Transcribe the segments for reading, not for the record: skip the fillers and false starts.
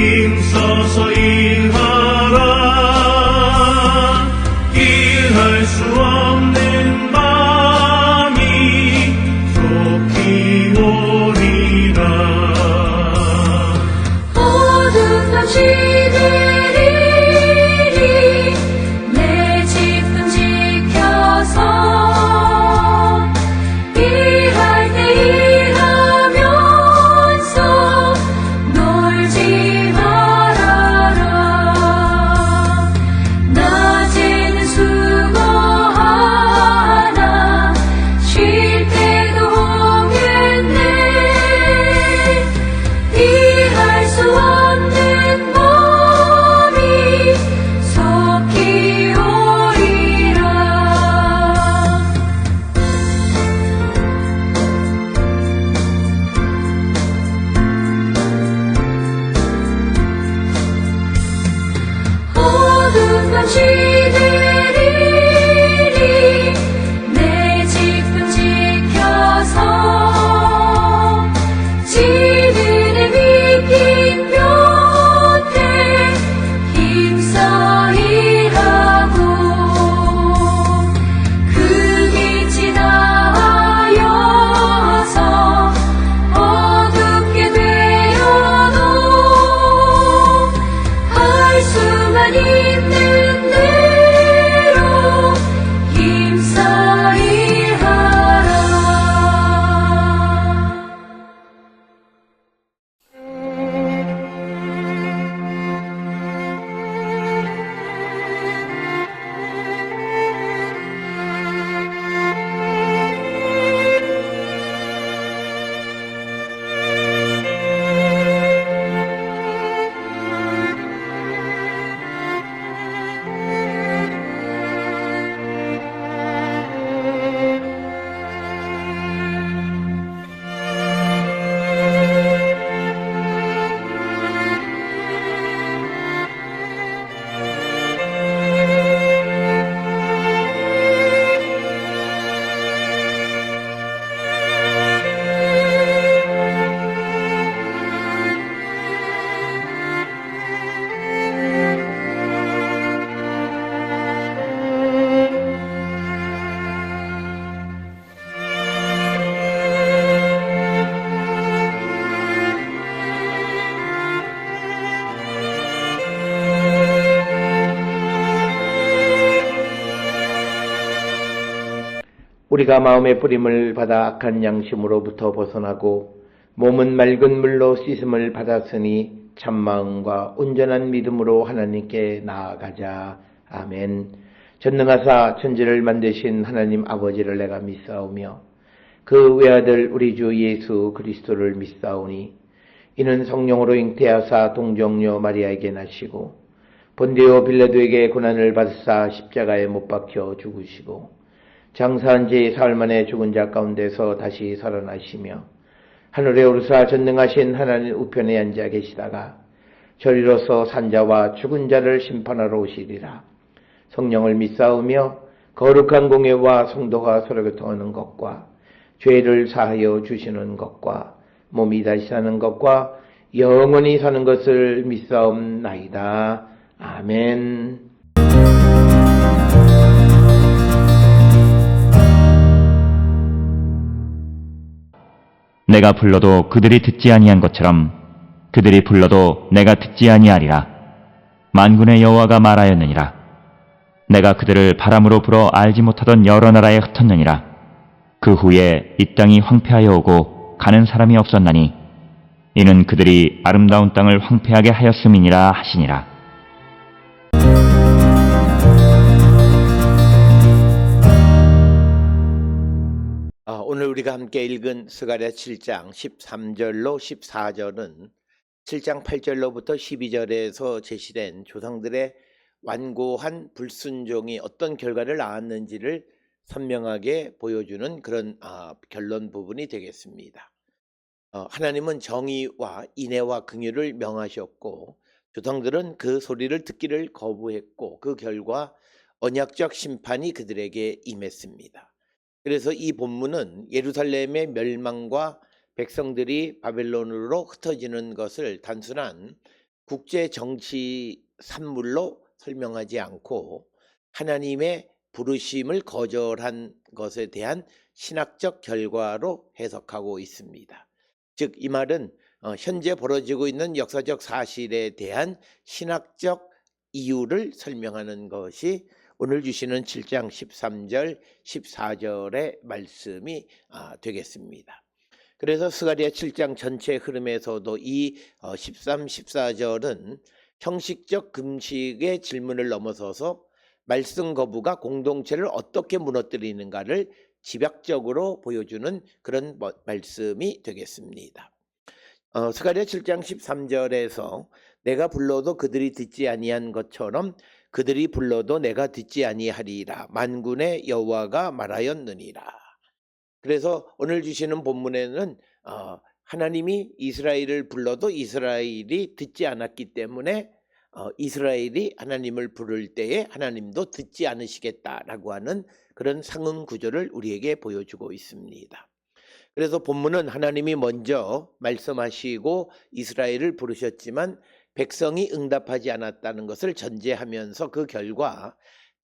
힘써서 일하라. 일할 수 없는 마음이 속히 오리라. 어둠 밤 시들이리 내 집은 지켜서 일할 때 일하면서 놀지 말아라. 낮에는 수고하나 쉴 때도 홍했네. 일할 수 없는 몸이 속히 오리라. 어둠 밤 시들이리 내 집은 지켜서 지들의 비긴 곁에 힘써 일하고 그 빛이 나여서 어둡게 되어도 할 수만 있는 대로 힘써 일하라. 우리가 마음의 뿌림을 받아 악한 양심으로부터 벗어나고 몸은 맑은 물로 씻음을 받았으니 참마음과 온전한 믿음으로 하나님께 나아가자. 아멘. 전능하사 천지를 만드신 하나님 아버지를 내가 믿사오며 그 외아들 우리 주 예수 그리스도를 믿사오니 이는 성령으로 잉태하사 동정녀 마리아에게 나시고 본디오 빌라도에게 고난을 받으사 십자가에 못 박혀 죽으시고 장사한 지 사흘 만에 죽은 자 가운데서 다시 살아나시며 하늘에 오르사 전능하신 하나님 우편에 앉아 계시다가 저리로서 산자와 죽은 자를 심판하러 오시리라. 성령을 믿사오며 거룩한 공예와 성도가 서로 교통하는 것과 죄를 사하여 주시는 것과 몸이 다시 사는 것과 영원히 사는 것을 믿사옵나이다. 아멘. 내가 불러도 그들이 듣지 아니한 것처럼 그들이 불러도 내가 듣지 아니하리라. 만군의 여호와가 말하였느니라. 내가 그들을 바람으로 불어 알지 못하던 여러 나라에 흩었느니라. 그 후에 이 땅이 황폐하여 오고 가는 사람이 없었나니 이는 그들이 아름다운 땅을 황폐하게 하였음이니라 하시니라. 오늘 우리가 함께 읽은 스가랴 7장 13절로 14절은 7장 8절로부터 12절에서 제시된 조상들의 완고한 불순종이 어떤 결과를 낳았는지를 선명하게 보여주는 그런 결론 부분이 되겠습니다. 하나님은 정의와 인애와 긍휼을 명하셨고 조상들은 그 소리를 듣기를 거부했고 그 결과 언약적 심판이 그들에게 임했습니다. 그래서 이 본문은 예루살렘의 멸망과 백성들이 바벨론으로 흩어지는 것을 단순한 국제 정치 산물로 설명하지 않고 하나님의 부르심을 거절한 것에 대한 신학적 결과로 해석하고 있습니다. 즉 이 말은 현재 벌어지고 있는 역사적 사실에 대한 신학적 이유를 설명하는 것이 오늘 주시는 7장 13절 14절의 말씀이 되겠습니다. 그래서 스가랴 7장 전체 흐름에서도 이 13, 14절은 형식적 금식의 질문을 넘어서서 말씀 거부가 공동체를 어떻게 무너뜨리는가를 집약적으로 보여주는 그런 말씀이 되겠습니다. 스가랴 7장 13절에서 내가 불러도 그들이 듣지 아니한 것처럼 그들이 불러도 내가 듣지 아니하리라. 만군의 여호와가 말하였느니라. 그래서 오늘 주시는 본문에는 하나님이 이스라엘을 불러도 이스라엘이 듣지 않았기 때문에 이스라엘이 하나님을 부를 때에 하나님도 듣지 않으시겠다라고 하는 그런 상응 구조를 우리에게 보여주고 있습니다. 그래서 본문은 하나님이 먼저 말씀하시고 이스라엘을 부르셨지만 백성이 응답하지 않았다는 것을 전제하면서 그 결과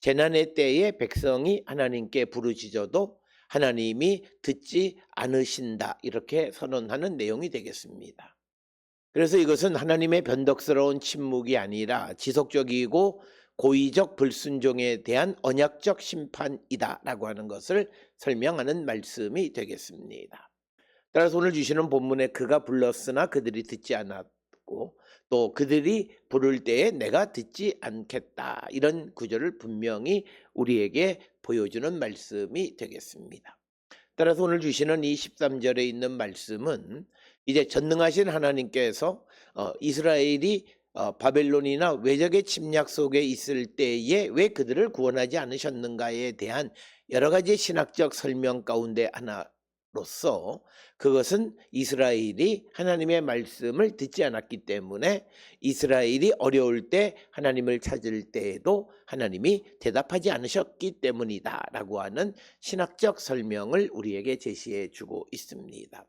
재난의 때에 백성이 하나님께 부르짖어도 하나님이 듣지 않으신다 이렇게 선언하는 내용이 되겠습니다. 그래서 이것은 하나님의 변덕스러운 침묵이 아니라 지속적이고 고의적 불순종에 대한 언약적 심판이다라고 하는 것을 설명하는 말씀이 되겠습니다. 따라서 오늘 주시는 본문에 그가 불렀으나 그들이 듣지 않았고 또 그들이 부를 때에 내가 듣지 않겠다 이런 구절을 분명히 우리에게 보여주는 말씀이 되겠습니다. 따라서 오늘 주시는 이 13절에 있는 말씀은 이제 전능하신 하나님께서 이스라엘이 바벨론이나 외적의 침략 속에 있을 때에 왜 그들을 구원하지 않으셨는가에 대한 여러 가지 신학적 설명 가운데 하나로서 그것은 이스라엘이 하나님의 말씀을 듣지 않았기 때문에 이스라엘이 어려울 때 하나님을 찾을 때에도 하나님이 대답하지 않으셨기 때문이다 라고 하는 신학적 설명을 우리에게 제시해 주고 있습니다.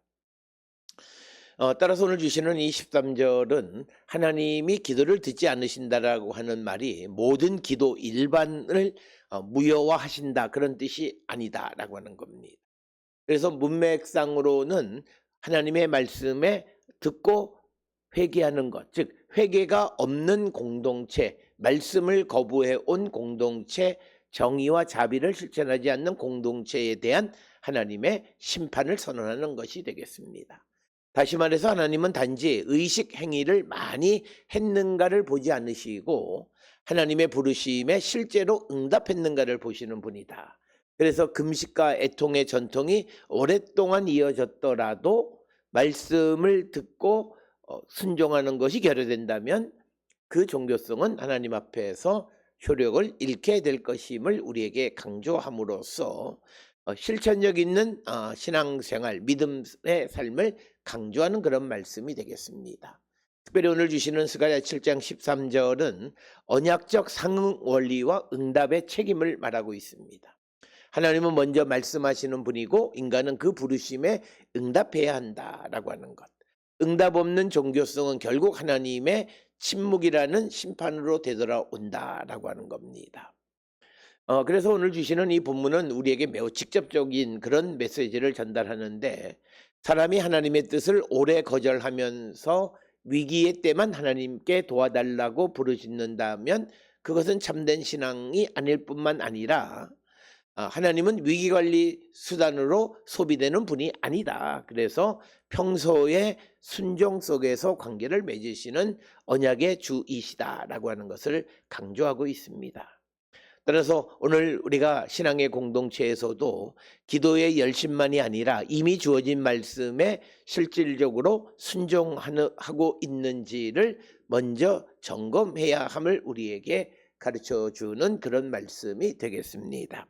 따라서 오늘 주시는 이 13절은 하나님이 기도를 듣지 않으신다라고 하는 말이 모든 기도 일반을 무효화하신다 그런 뜻이 아니다라고 하는 겁니다. 그래서 문맥상으로는 하나님의 말씀에 듣고 회개하는 것, 즉 회개가 없는 공동체, 말씀을 거부해 온 공동체, 정의와 자비를 실천하지 않는 공동체에 대한 하나님의 심판을 선언하는 것이 되겠습니다. 다시 말해서 하나님은 단지 의식 행위를 많이 했는가를 보지 않으시고 하나님의 부르심에 실제로 응답했는가를 보시는 분이다. 그래서 금식과 애통의 전통이 오랫동안 이어졌더라도 말씀을 듣고 순종하는 것이 결여된다면 그 종교성은 하나님 앞에서 효력을 잃게 될 것임을 우리에게 강조함으로써 실천력 있는 신앙생활, 믿음의 삶을 강조하는 그런 말씀이 되겠습니다. 특별히 오늘 주시는 스가랴 7장 13절은 언약적 상응 원리와 응답의 책임을 말하고 있습니다. 하나님은 먼저 말씀하시는 분이고 인간은 그 부르심에 응답해야 한다라고 하는 것. 응답 없는 종교성은 결국 하나님의 침묵이라는 심판으로 되돌아온다라고 하는 겁니다. 그래서 오늘 주시는 이 본문은 우리에게 매우 직접적인 그런 메시지를 전달하는데 사람이 하나님의 뜻을 오래 거절하면서 위기의 때만 하나님께 도와달라고 부르짖는다면 그것은 참된 신앙이 아닐 뿐만 아니라 하나님은 위기관리 수단으로 소비되는 분이 아니다. 그래서 평소에 순종 속에서 관계를 맺으시는 언약의 주이시다라고 하는 것을 강조하고 있습니다. 따라서 오늘 우리가 신앙의 공동체에서도 기도의 열심만이 아니라 이미 주어진 말씀에 실질적으로 순종하고 있는지를 먼저 점검해야 함을 우리에게 가르쳐주는 그런 말씀이 되겠습니다.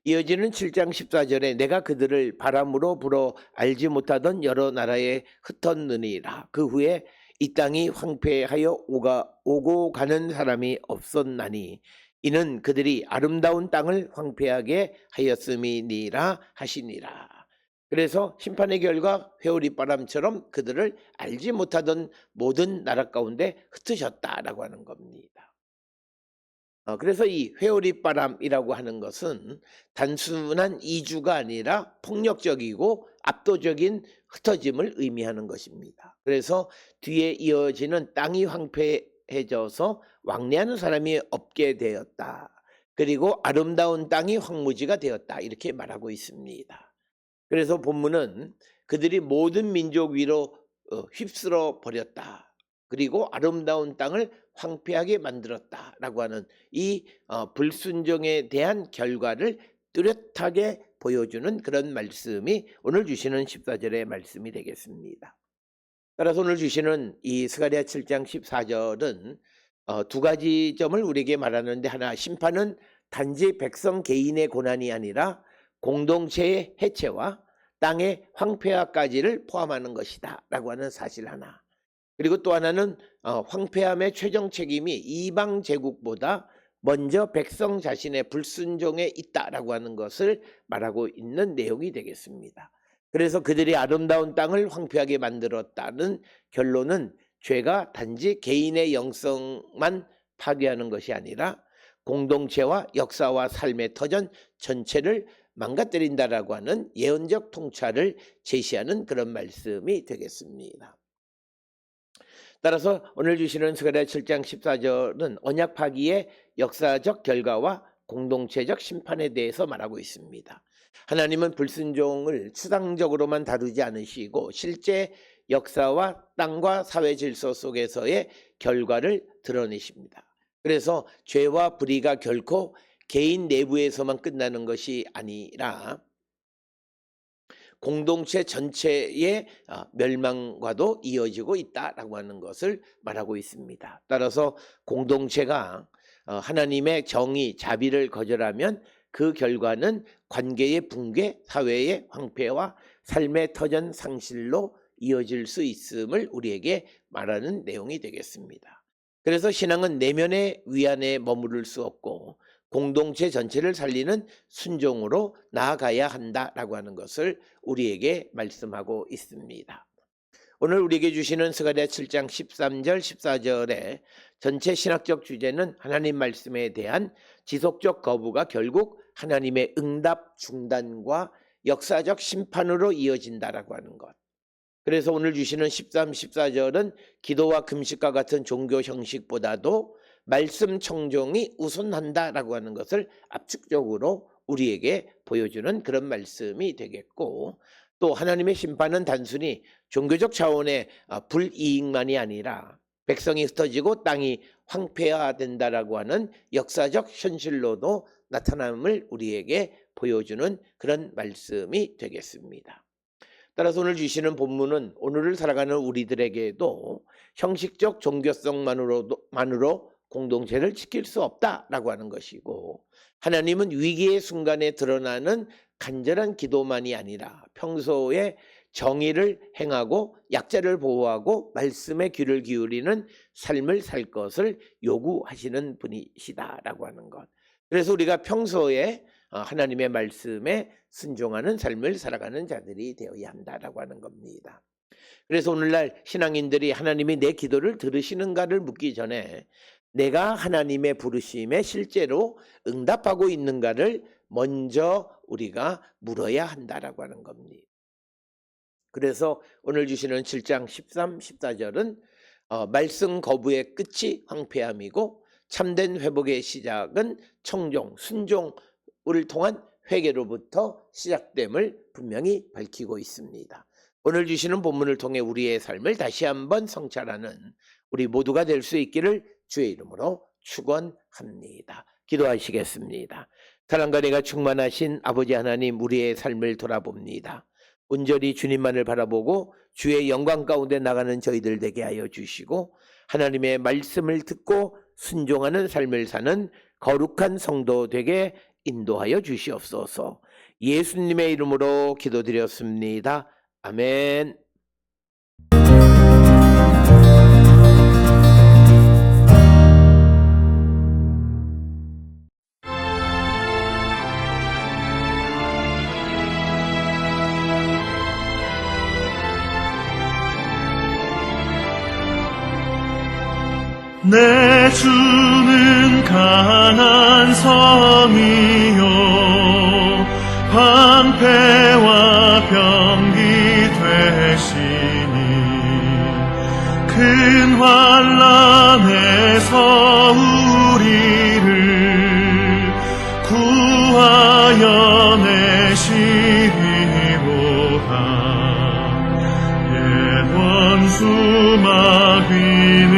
이어지는 7장 14절에 내가 그들을 바람으로 불어 알지 못하던 여러 나라에 흩었느니라. 그 후에 이 땅이 황폐하여 오고 가는 사람이 없었나니 이는 그들이 아름다운 땅을 황폐하게 하였음이니라 하시니라. 그래서 심판의 결과 회오리바람처럼 그들을 알지 못하던 모든 나라 가운데 흩으셨다라고 하는 겁니다. 그래서 이 회오리바람이라고 하는 것은 단순한 이주가 아니라 폭력적이고 압도적인 흩어짐을 의미하는 것입니다. 그래서 뒤에 이어지는 땅이 황폐해져서 왕래하는 사람이 없게 되었다. 그리고 아름다운 땅이 황무지가 되었다. 이렇게 말하고 있습니다. 그래서 본문은 그들이 모든 민족 위로 휩쓸어 버렸다. 그리고 아름다운 땅을 황폐하게 만들었다라고 하는 이 불순종에 대한 결과를 뚜렷하게 보여주는 그런 말씀이 오늘 주시는 14절의 말씀이 되겠습니다. 따라서 오늘 주시는 이 스가랴 7장 14절은 두 가지 점을 우리에게 말하는데, 하나, 심판은 단지 백성 개인의 고난이 아니라 공동체의 해체와 땅의 황폐화까지를 포함하는 것이다 라고 하는 사실 하나, 그리고 또 하나는 황폐함의 최종 책임이 이방 제국보다 먼저 백성 자신의 불순종에 있다라고 하는 것을 말하고 있는 내용이 되겠습니다. 그래서 그들이 아름다운 땅을 황폐하게 만들었다는 결론은 죄가 단지 개인의 영성만 파괴하는 것이 아니라 공동체와 역사와 삶의 터전 전체를 망가뜨린다라고 하는 예언적 통찰을 제시하는 그런 말씀이 되겠습니다. 따라서 오늘 주시는 스가랴 7장 14절은 언약 파기의 역사적 결과와 공동체적 심판에 대해서 말하고 있습니다. 하나님은 불순종을 추상적으로만 다루지 않으시고 실제 역사와 땅과 사회 질서 속에서의 결과를 드러내십니다. 그래서 죄와 불의가 결코 개인 내부에서만 끝나는 것이 아니라 공동체 전체의 멸망과도 이어지고 있다라고 하는 것을 말하고 있습니다. 따라서 공동체가 하나님의 정의, 자비를 거절하면 그 결과는 관계의 붕괴, 사회의 황폐와 삶의 터전 상실로 이어질 수 있음을 우리에게 말하는 내용이 되겠습니다. 그래서 신앙은 내면의 위안에 머무를 수 없고 공동체 전체를 살리는 순종으로 나아가야 한다라고 하는 것을 우리에게 말씀하고 있습니다. 오늘 우리에게 주시는 스가랴 7장 13절 14절의 전체 신학적 주제는 하나님 말씀에 대한 지속적 거부가 결국 하나님의 응답 중단과 역사적 심판으로 이어진다라고 하는 것. 그래서 오늘 주시는 13, 14절은 기도와 금식과 같은 종교 형식보다도 말씀 청종이 우선한다라고 하는 것을 압축적으로 우리에게 보여주는 그런 말씀이 되겠고, 또 하나님의 심판은 단순히 종교적 차원의 불이익만이 아니라 백성이 흩어지고 땅이 황폐화된다라고 하는 역사적 현실로도 나타남을 우리에게 보여주는 그런 말씀이 되겠습니다. 따라서 오늘 주시는 본문은 오늘을 살아가는 우리들에게도 형식적 종교성만으로 공동체를 지킬 수 없다라고 하는 것이고, 하나님은 위기의 순간에 드러나는 간절한 기도만이 아니라 평소에 정의를 행하고 약자를 보호하고 말씀에 귀를 기울이는 삶을 살 것을 요구하시는 분이시다라고 하는 것. 그래서 우리가 평소에 하나님의 말씀에 순종하는 삶을 살아가는 자들이 되어야 한다라고 하는 겁니다. 그래서 오늘날 신앙인들이 하나님이 내 기도를 들으시는가를 묻기 전에 내가 하나님의 부르심에 실제로 응답하고 있는가를 먼저 우리가 물어야 한다라고 하는 겁니다. 그래서 오늘 주시는 7장 13, 14절은 말씀 거부의 끝이 황폐함이고 참된 회복의 시작은 청종, 순종을 통한 회개로부터 시작됨을 분명히 밝히고 있습니다. 오늘 주시는 본문을 통해 우리의 삶을 다시 한번 성찰하는 우리 모두가 될 수 있기를 주의 이름으로 축원합니다. 기도하시겠습니다. 사랑과 은혜가 충만하신 아버지 하나님, 우리의 삶을 돌아봅니다. 온전히 주님만을 바라보고 주의 영광 가운데 나가는 저희들 되게 하여 주시고, 하나님의 말씀을 듣고 순종하는 삶을 사는 거룩한 성도 되게 인도하여 주시옵소서. 예수님의 이름으로 기도드렸습니다. 아멘. 내 주는 강한 성이요 방패와 병기 되시니 큰 환난에서 우리를 구하여 내시리로다. 옛 원수 마귀는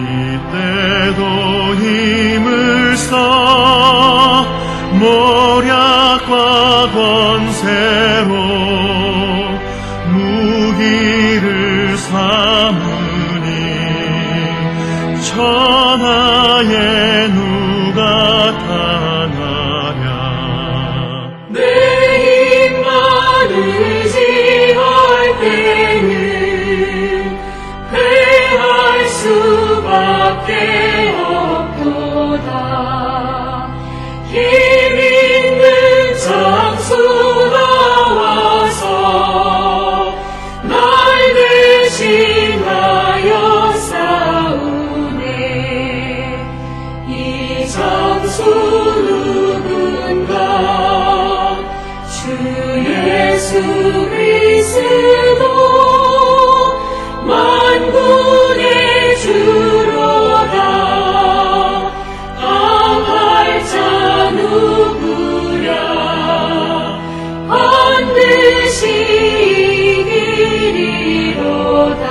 이때도 힘을 써 모략과 권세로 무기를 삼으니 천하에 누가 당하랴. 내 힘만을 지할 때는 패할 수밖에 없도다. 힘 있는 장수 나와서 날 대신하여 싸우네. 이 장수 누군가 주 예수 그리스도 만군의 주로다. 당할 자 누구랴. 반드시 이기리로다.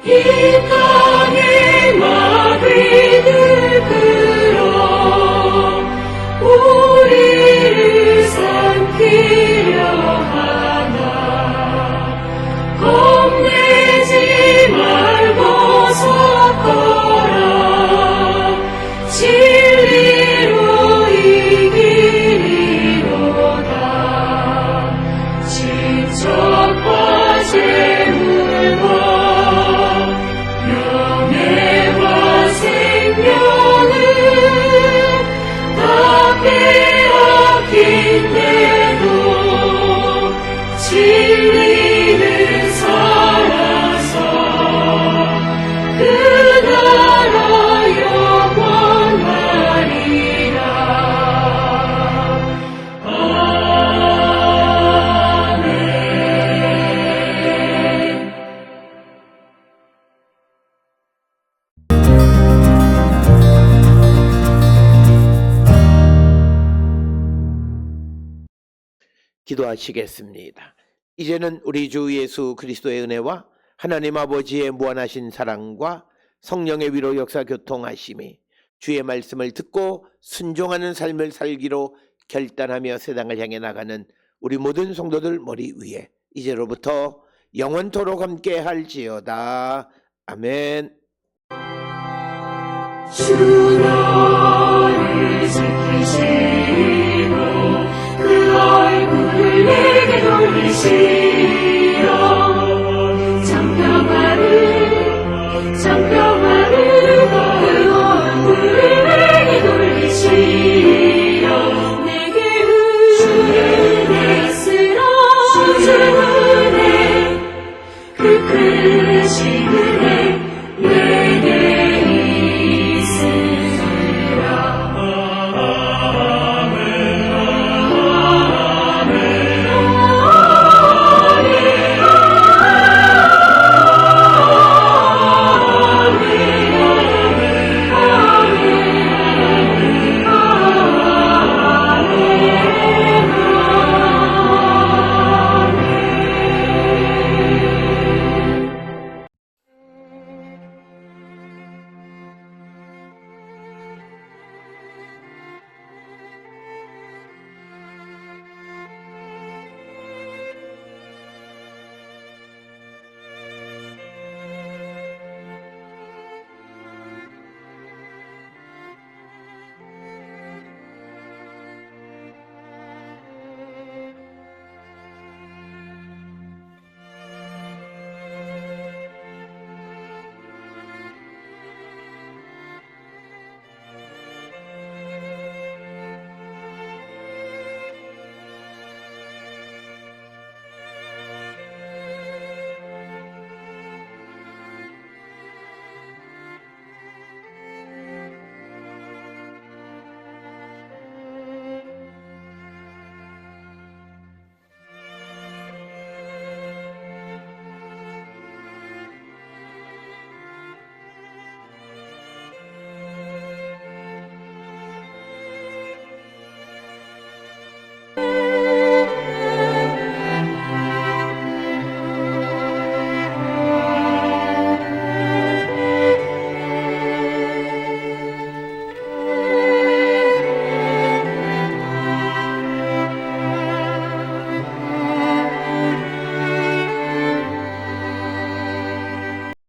이 땅의 마귀들 끌어 우리를 삼키려 하나. 겁내지 말고 섰거라. 진리로 이기리로다. 친척과 재물과 명예와 생명은 다 빼앗긴데도 진리는 살아서 그 나라 영원하리라. 아멘. 기도하시겠습니다. 이제는 우리 주 예수 그리스도의 은혜와 하나님 아버지의 무한하신 사랑과 성령의 위로 역사 교통하심이 주의 말씀을 듣고 순종하는 삶을 살기로 결단하며 세상을 향해 나가는 우리 모든 성도들 머리 위에 이제로부터 영원토록 함께 할지어다. 아멘. 주 너를 지키시